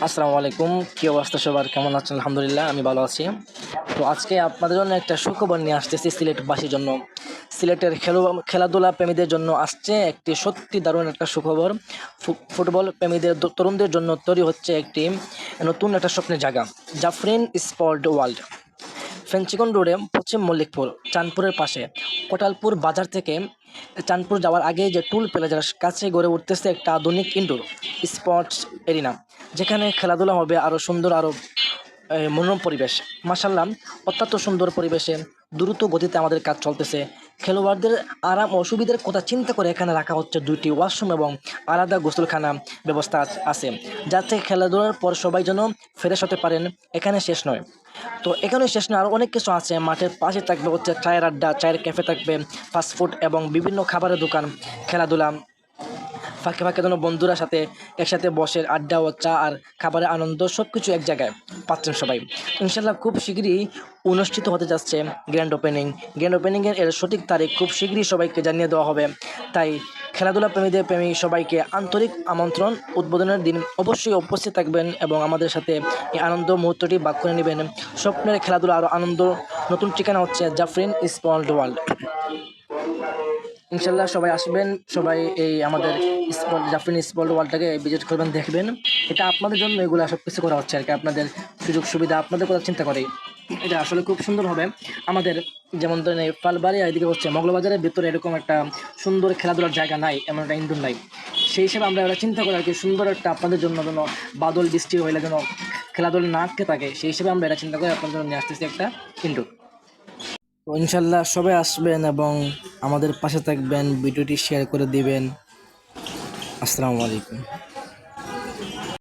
আসসালামু আলাইকুম। কি অবস্থা সবার? কেমন আছেন? আলহামদুলিল্লাহ আমি ভালো আছি। তো আজকে আপনাদের জন্য একটা সুখবর নিয়ে আসতেছি সিলেটবাসীর জন্য। সিলেটের খেলাধুলা প্রেমীদের জন্য আসছে একটি সত্যি দারুণ একটা সুখবর। ফুটবল প্রেমীদের তরুণদের জন্য তৈরি হচ্ছে একটি নতুন একটা স্বপ্নের জায়গা, জাফরিন স্পোর্ট ওয়ার্ল্ড। ফেঞ্চিগন রোডে পশ্চিম মল্লিকপুর, চাঁদপুরের পাশে কোটালপুর বাজার থেকে চাঁদপুর যাওয়ার আগে যে টুল প্লাজার কাছে গড়ে উঠতেছে একটা আধুনিক ইনডোর স্পোর্টস এরিনা, যেখানে খেলাধুলা হবে আরও সুন্দর, আরও মনোরম পরিবেশ। মাশাআল্লাহ, অত্যন্ত সুন্দর পরিবেশে দ্রুত গতিতে আমাদের কাজ চলতেছে। খেলোয়াড়দের আরাম ও সুবিধার কথা চিন্তা করে এখানে রাখা হচ্ছে 2টি ওয়াশরুম এবং আলাদা গোসলখানা ব্যবস্থা আছে, যাতে খেলাধুলার পর সবাই যেন ফ্রেশ হতে পারেন। এখানে শেষ নয়, তো এখানে শেষ নয়, আরও অনেক কিছু আছে। মাঠের পাশে থাকবে হচ্ছে চায়ের আড্ডা, চায়ের ক্যাফে থাকবে, ফাস্টফুড এবং বিভিন্ন খাবারের দোকান। খেলাধুলা ফাঁকে ফাঁকে যেন বন্ধুরা সাথে একসাথে বসে আড্ডা ও চা আর খাবারের আনন্দ সব কিছু এক জায়গায় পাচ্ছেন সবাই। ইনশাল্লাহ খুব শীঘ্রই অনুষ্ঠিত হতে যাচ্ছে গ্র্যান্ড ওপেনিংয়ের এর সঠিক তারিখ খুব শীঘ্রই সবাইকে জানিয়ে দেওয়া হবে। তাই খেলাধুলা প্রেমী সবাইকে আন্তরিক আমন্ত্রণ। উদ্বোধনের দিন অবশ্যই উপস্থিত থাকবেন এবং আমাদের সাথে এই আনন্দ মুহূর্তটি ভাগ করে নেবেন। স্বপ্নের খেলাধুলা আরও আনন্দ। নতুন ঠিকানা হচ্ছে জাফরিন স্পোর্ট ওয়ার্ল্ড। ইনশাল্লাহ সবাই আসবেন, সবাই এই আমাদের জাফরিন স্পোর্ট ওয়ার্ল্ডটাকে ভিজিট করবেন, দেখবেন। এটা আপনাদের জন্য এগুলো সব কিছু করা হচ্ছে আর কি, আপনাদের সুযোগ সুবিধা আপনাদের কথা চিন্তা করে এটা আসলে খুব সুন্দর হবে আমাদের। যেমন ধরেন এই পালবাড়ি এদিকে হচ্ছে মগলবাজারের ভিতরে এরকম একটা সুন্দর খেলাধুলার জায়গা নাই, এমন একটা ইনডোর নাই। সেই হিসেবে আমরা এটা চিন্তা করি আর কি, সুন্দর একটা আপনাদের জন্য যেন বাদল বৃষ্টি হইলে যেন খেলাধুলা না আটকে থাকে, সেই হিসেবে আমরা এটা চিন্তা করে আপনাদের জন্য নিয়ে আসতেছি একটা ইনডোর। তো ইনশাল্লাহ সবাই আসবেন এবং আমাদের পাশে থাকবেন, ভিডিওটি শেয়ার করে দিবেন। আসসালামু আলাইকুম।